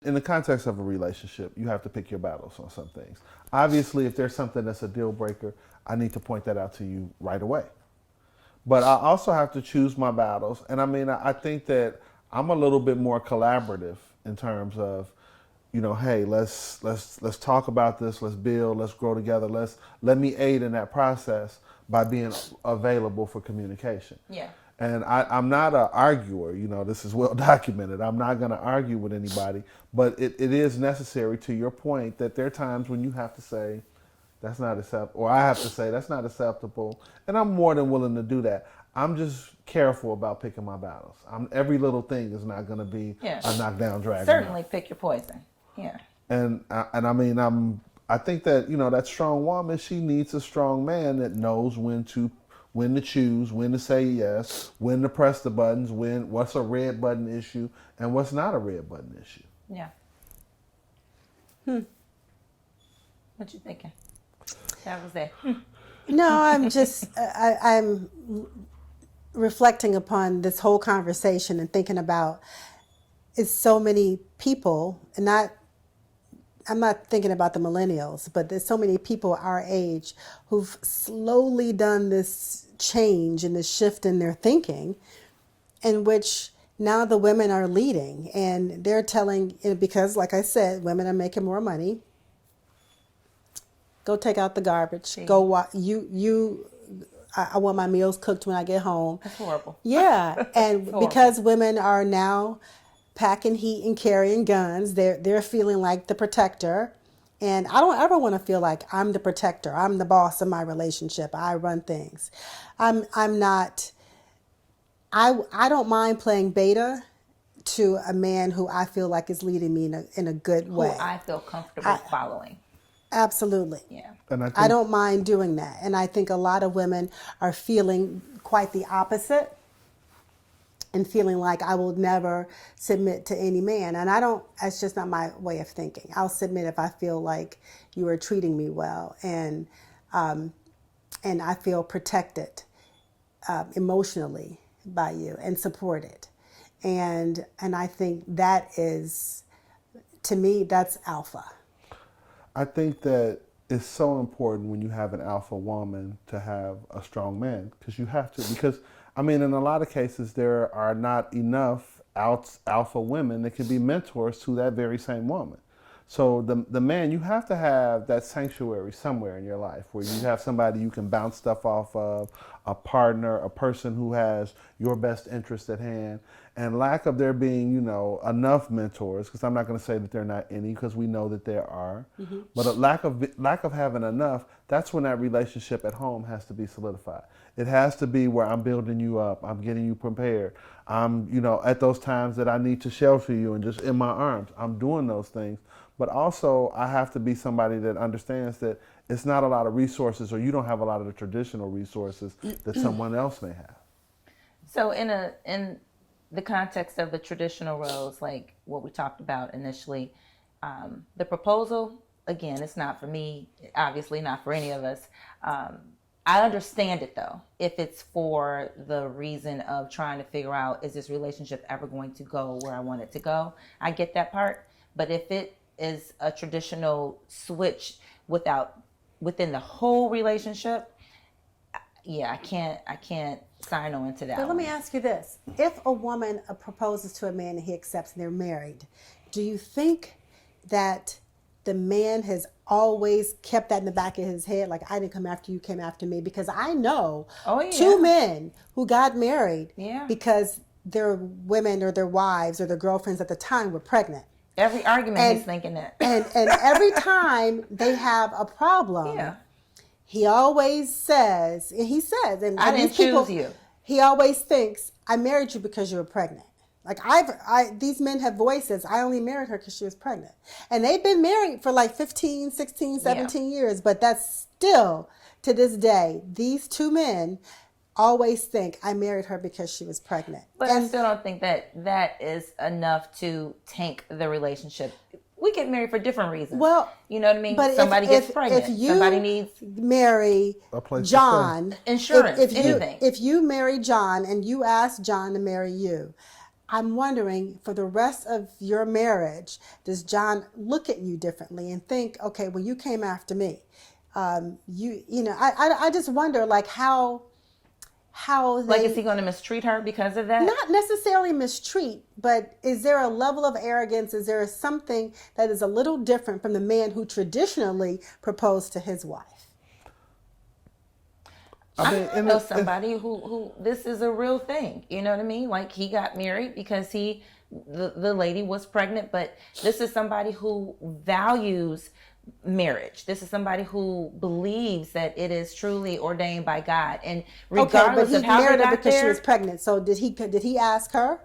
in the context of a relationship, you have to pick your battles on some things. Obviously, if there's something that's a deal breaker, I need to point that out to you right away. But I also have to choose my battles. And I mean, I think that I'm a little bit more collaborative in terms of, hey, let's talk about this, let's build, let's grow together, let me aid in that process by being available for communication. Yeah. And I'm not an arguer, this is well documented. I'm not going to argue with anybody, but it is necessary, to your point, that there are times when you have to say, that's not acceptable, or I have to say, that's not acceptable, and I'm more than willing to do that. I'm just careful about picking my battles. Every little thing is not going to be a knockdown, drag. Certainly pick your poison. Yeah. And I mean, I think that, that strong woman, she needs a strong man that knows when to choose, when to say yes, when to press the buttons, what's a red button issue and what's not a red button issue. Yeah. What you thinking? That was it. No, I'm just, I'm reflecting upon this whole conversation and thinking about, it's so many people, and I'm not thinking about the millennials, but there's so many people our age who've slowly done this change and this shift in their thinking, in which now the women are leading, and they're telling, because like I said, women are making more money. Go take out the garbage. Go I want my meals cooked when I get home. That's horrible. Yeah, and because women are now packing heat and carrying guns, they're feeling like the protector. And I don't ever want to feel like I'm the protector. I'm the boss of my relationship. I run things. I'm not. I don't mind playing beta to a man who I feel like is leading me in a good way. Who I feel comfortable following. Absolutely. Yeah. And I don't mind doing that. And I think a lot of women are feeling quite the opposite and feeling like I will never submit to any man. And that's just not my way of thinking. I'll submit if I feel like you are treating me well and I feel protected emotionally by you and supported. And I think that is, to me, that's alpha. I think that it's so important when you have an alpha woman to have a strong man, because you have to. Because, I mean, in a lot of cases, there are not enough alpha women that can be mentors to that very same woman. So the man, you have to have that sanctuary somewhere in your life where you have somebody you can bounce stuff off of, a partner, a person who has your best interest at hand. And lack of there being, enough mentors, because I'm not going to say that there are not any, because we know that there are. Mm-hmm. But a lack of having enough, that's when that relationship at home has to be solidified. It has to be where I'm building you up, I'm getting you prepared. I'm, at those times that I need to shelter you and just in my arms, I'm doing those things. But also, I have to be somebody that understands that it's not a lot of resources, or you don't have a lot of the traditional resources that someone else may have. So in the context of the traditional roles, like what we talked about initially, the proposal, again, it's not for me, obviously not for any of us. I understand it though, if it's for the reason of trying to figure out, is this relationship ever going to go where I want it to go? I get that part. But if it is a traditional switch within the whole relationship, yeah, I can't sign on to that. But let me ask you this. If a woman proposes to a man and he accepts and they're married, do you think that the man has always kept that in the back of his head? Like, I didn't come after you, came after me. Because I know two men who got married because their women or their wives or their girlfriends at the time were pregnant. Every argument he's thinking that. And every time they have a problem, he always says, and I didn't choose you. He always thinks, I married you because you were pregnant. Like these men have voices. I only married her because she was pregnant. And they've been married for like 15, 16, 17 years. But that's still, to this day, these two men always think I married her because she was pregnant. But I still don't think that is enough to tank the relationship. We get married for different reasons. Well, you know what I mean? But somebody gets pregnant. If you somebody needs marry John, insurance, anything. If you marry John and you ask John to marry you, I'm wondering, for the rest of your marriage, does John look at you differently and think, okay, well, you came after me? I just wonder, like, how Like, is he they, going to mistreat her because of that? not necessarily mistreat, but is there a level of arrogance? Is there something that is a little different from the man who traditionally proposed to his wife? I know somebody who this is a real thing. You know what I mean? Like, he got married because the lady was pregnant, but this is somebody who values marriage. This is somebody who believes that it is truly ordained by God. And regardless of how they married her got because she there, was pregnant. So did he ask her,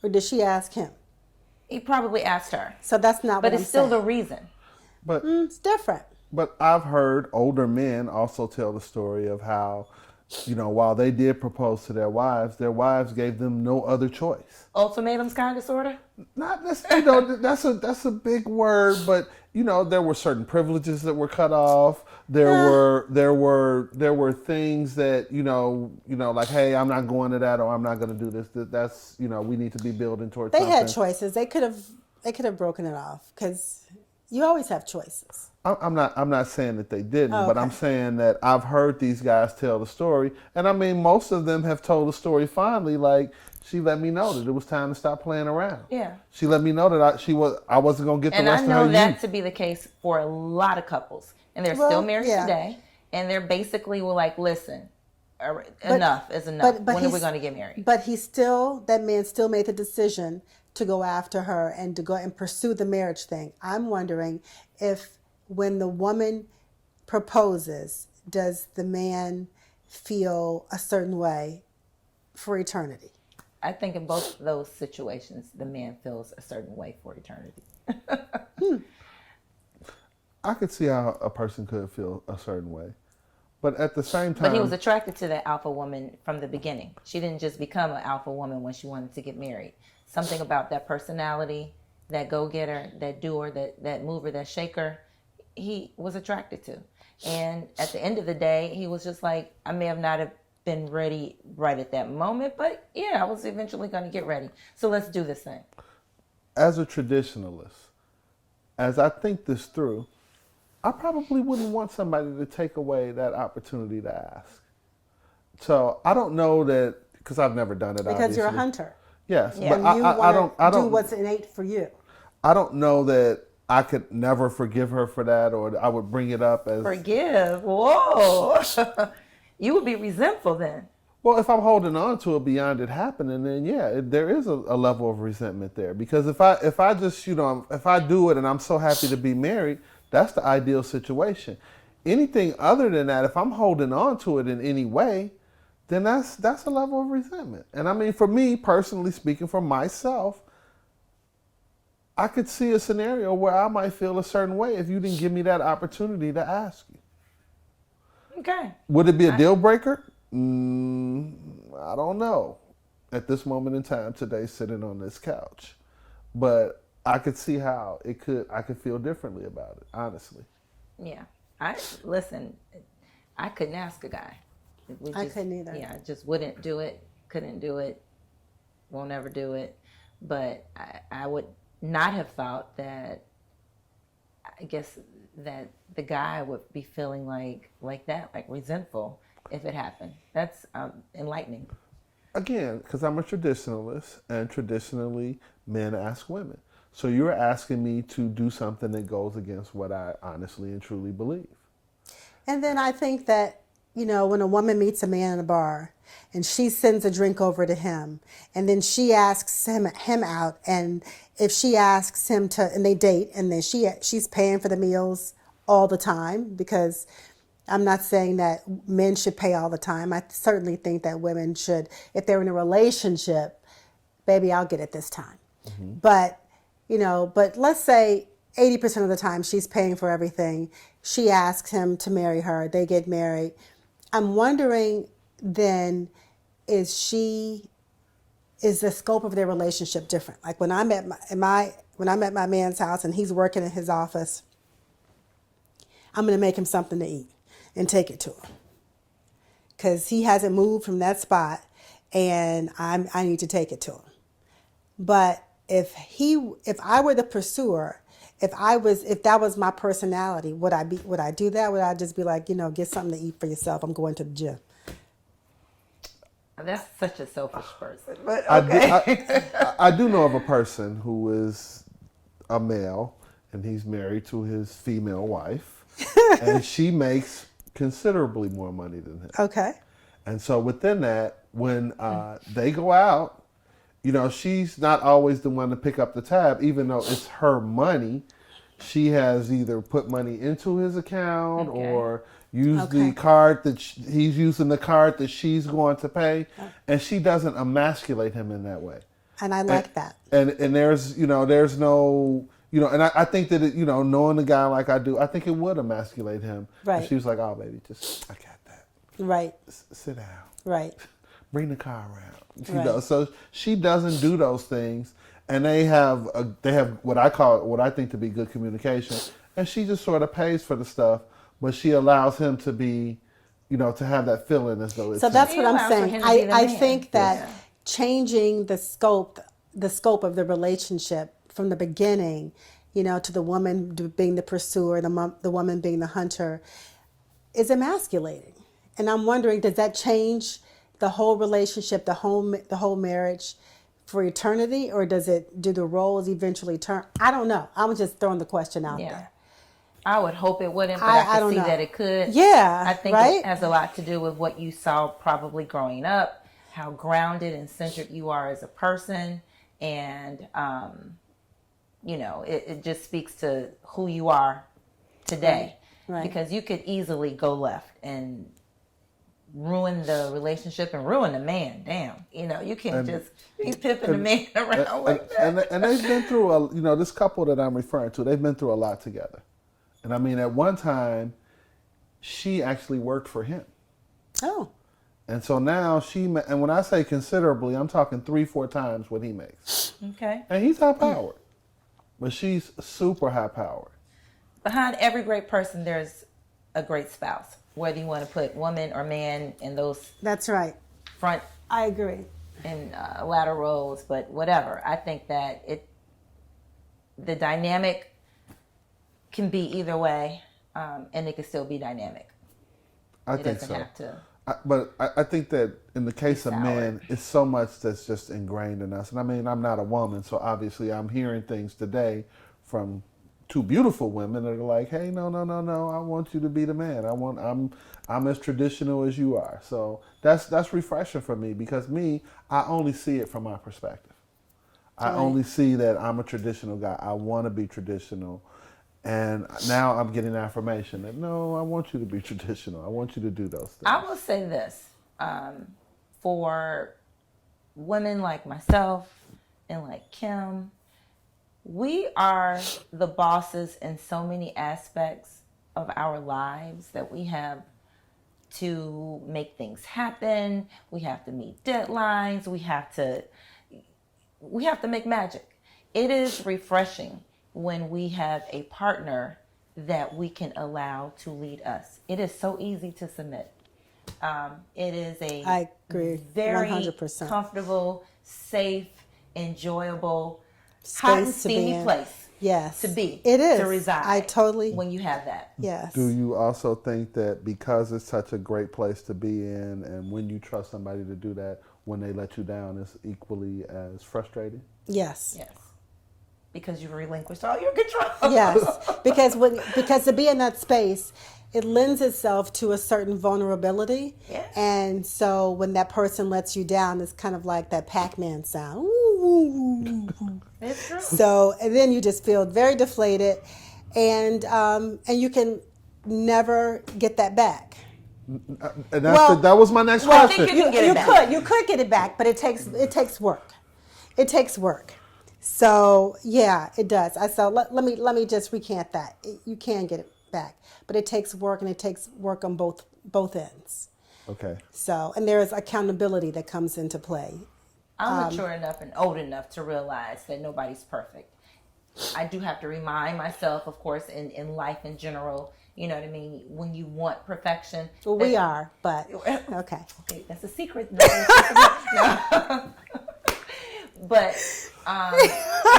or did she ask him? he probably asked her. So that's not But what it's I'm still saying. the reason. But It's different. But I've heard older men also tell the story of how, while they did propose to their wives gave them no other choice. Ultimatums kind of, sort of? Not necessarily, that's a big word, but there were certain privileges that were cut off. There were things that like, hey, I'm not going to that, or I'm not going to do this. That's we need to be building towards. They something. had choices. They could have broken it off, because you always have choices. I'm not saying that they didn't, but I'm Okay. saying that I've heard these guys tell the story, and I mean most of them have told the story fondly. Like, she let me know that it was time to stop playing around. Yeah. She let me know that I wasn't gonna get the And rest I of her know that youth. to be the case for a lot of couples. And they're Well, still married yeah. today. And they're basically were like, listen, enough is enough. When are we going to get married? But that man still made the decision to go after her and to go and pursue the marriage thing. I'm wondering if, when the woman proposes, does the man feel a certain way for eternity? I think in both those situations, the man feels a certain way for eternity. I could see how a person could feel a certain way, but at the same time, But he was attracted to that alpha woman from the beginning. She didn't just become an alpha woman when she wanted to get married. Something about that personality, that go-getter, that doer, that mover, that shaker, he was attracted to. And at the end of the day, he was just like, I may have not have been ready right at that moment, but yeah, I was eventually going to get ready. So let's do this thing. as a traditionalist, as I think this through, I probably wouldn't want somebody to take away that opportunity to ask. So I don't know that, because I've never done it. Because obviously. you're a hunter. Yes, Yeah. but And you I don't. want to do what's innate for you. I don't know that I could never forgive her for that, or I would bring it up as Forgive? Whoa. You would be resentful then. well. If I'm holding on to it beyond it happening, then yeah, there is a level of resentment there. Because if I just if I do it and I'm so happy to be married, that's the ideal situation. Anything other than that, if I'm holding on to it in any way, then that's a level of resentment. And I mean, for me personally speaking, for myself, I could see a scenario where I might feel a certain way if you didn't give me that opportunity to ask you. Okay. Would it be a deal breaker? I don't know. At this moment in time today, sitting on this couch, but I could see how I could feel differently about it, honestly. Yeah. Listen, I couldn't ask a guy. I couldn't either. Yeah, I just wouldn't do it, couldn't do it, won't ever do it. But I would not have thought that, I guess, that the guy would be feeling like that, like resentful if it happened. That's enlightening. Again, because I'm a traditionalist, and traditionally men ask women. So you're asking me to do something that goes against what I honestly and truly believe. And then I think that, when a woman meets a man in a bar and she sends a drink over to him, and then she asks him out, and if she asks him to, and they date, and then she's paying for the meals all the time, because I'm not saying that men should pay all the time. I certainly think that women should, if they're in a relationship, baby, I'll get it this time. Mm-hmm. But let's say 80% of the time she's paying for everything. She asks him to marry her. They get married. I'm wondering then, is the scope of their relationship different? Like when I'm at my man's house and he's working in his office, I'm going to make him something to eat and take it to him, because he hasn't moved from that spot. and I need to take it to him. But if I were the pursuer, if that was my personality, would I do that? Would I just be like, get something to eat for yourself? I'm going to the gym. That's such a selfish person. But okay. I do know of a person who is a male, and he's married to his female wife, and she makes considerably more money than him. Okay. And so within that, when they go out, she's not always the one to pick up the tab, even though it's her money. She has either put money into his account or use the card that he's using the card that she's going to pay, and she doesn't emasculate him in that way. And I like that. And there's there's no and I think that knowing the guy like I do, I think it would emasculate him. Right. And she was like, "Oh, baby, I got that. Right. Sit down. Right. Bring the car around." So she doesn't do those things, and they have what I think to be good communication, and she just sort of pays for the stuff, but she allows him to be, to have that feeling as though it's. So that's what I'm saying. I think that changing the scope of the relationship from the beginning, to the woman being the pursuer, the woman being the hunter, is emasculating. And I'm wondering, does that change the whole relationship, the whole marriage for eternity, or do the roles eventually turn? I don't know. I was just throwing the question out there. I would hope it wouldn't, but I don't can see know. that it could. Yeah, I think right? it has a lot to do with what you saw probably growing up, how grounded and centered you are as a person, and it just speaks to who you are today. Right. Because you could easily go left and ruin the relationship and ruin the man. Damn, you can't just be pimping the man around like that. And they've been through this couple that I'm referring to. They've been through a lot together, and I mean, at one time, she actually worked for him. Oh. And so now and when I say considerably, I'm talking 3-4 times what he makes. Okay. And he's high powered, but she's super high powered. Behind every great person, there's a great spouse. Whether you want to put woman or man in those. That's right. Front. I agree. In latter roles, but whatever. I think that the dynamic can be either way, and it can still be dynamic. I think doesn't so. Have to. But I think that in the case of men, it's so much that's just ingrained in us. And I mean, I'm not a woman, so obviously I'm hearing things today from two beautiful women that are like, "Hey, no, I want you to be the man. I'm as traditional as you are." So that's refreshing for me, because I only see it from my perspective. I only see that I'm a traditional guy. I want to be traditional. And now I'm getting affirmation that, no, I want you to be traditional. I want you to do those things. I will say this, for women like myself and like Kim, we are the bosses in so many aspects of our lives that we have to make things happen. We have to meet deadlines. We have to make magic. It is refreshing when we have a partner that we can allow to lead us. It is so easy to submit. It is I agree, very 100%. comfortable, safe, enjoyable, Space hot and to be steamy in. place Yes. to be. It is. To reside. I totally. When you have that. Yes. Do you also think that because it's such a great place to be in, and when you trust somebody to do that, when they let you down, it's equally as frustrating? Yes. Yes. Because you've relinquished all your control. Yes. Because to be in that space, it lends itself to a certain vulnerability. Yes. And so when that person lets you down, it's kind of like that Pac-Man sound. Ooh. It's true. So, and then you just feel very deflated, and you can never get that back. And that was my next question. I think you can get it back. You could get it back, but it takes work. It takes work. So yeah, it does. So let me just recant that. You can get it back, but it takes work, and it takes work on both ends. Okay. So, and there is accountability that comes into play. I'm mature enough and old enough to realize that nobody's perfect. I do have to remind myself, of course, in life in general, You know what I mean? When you want perfection. Well, we are, but okay. Okay, that's a secret. No. But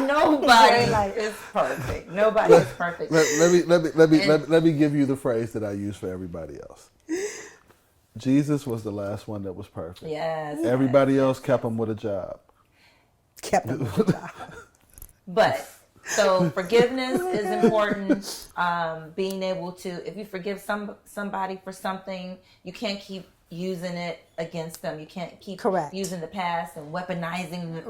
nobody is perfect. Nobody is perfect. Let me give you the phrase that I use for everybody else. Jesus was the last one that was perfect. Yes. Everybody else kept him with a job. Kept him with a job. But so forgiveness is important. Being able to, if you forgive somebody for something, you can't keep using it against them. You can't keep using the past and weaponizing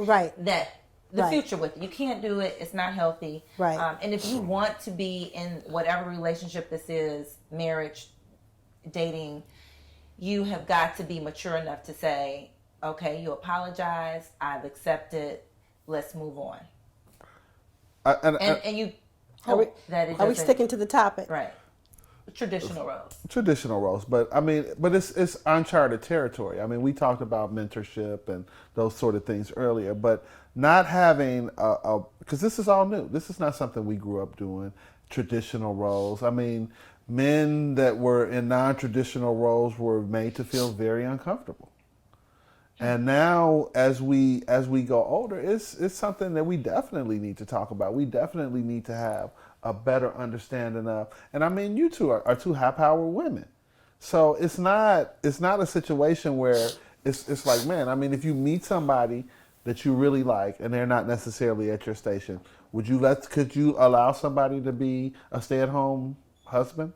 the future with it. You can't do it. It's not healthy. Right. And if you want to be in whatever relationship this is, marriage, dating, you have got to be mature enough to say, okay, you apologize. I've accepted. Let's move on. And you hope that it doesn't. Are we sticking to the topic? Right. Traditional roles. Traditional roles, but it's uncharted territory. I mean, we talked about mentorship and those sort of things earlier, but not having because this is all new. This is not something we grew up doing. Traditional roles. I mean, men that were in non-traditional roles were made to feel very uncomfortable. And now, as we go older, it's something that we definitely need to talk about. We definitely need to have a better understanding of. And I mean, you two are two high-powered women, so it's not a situation where it's like, man. I mean, if you meet somebody that you really like and they're not necessarily at your station, could you allow somebody to be a stay-at-home husband?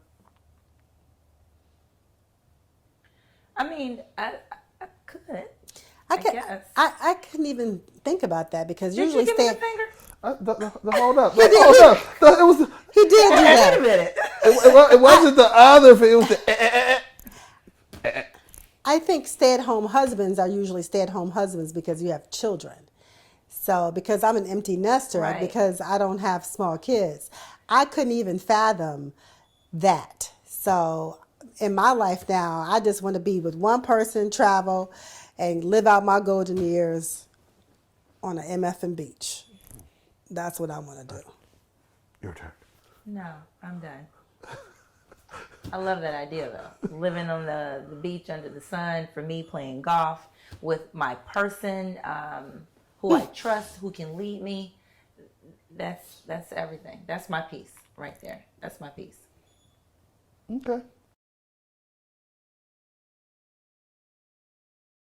I mean, I could. I couldn't even think about that because Did usually you give me the finger? Hold up. It was. He did do that. Wait a minute. It wasn't the other thing. It was the. I think stay-at-home husbands are usually stay-at-home husbands because you have children. So because I'm an empty nester, because I don't have small kids, I couldn't even fathom that. So in my life now, I just want to be with one person, travel, and live out my golden years on an MF beach. That's what I want to do. Your turn. No, I'm done. I love that idea though. Living on the beach under the sun, for me playing golf with my person who I trust, who can lead me. That's everything. That's my piece right there. That's my piece. Okay.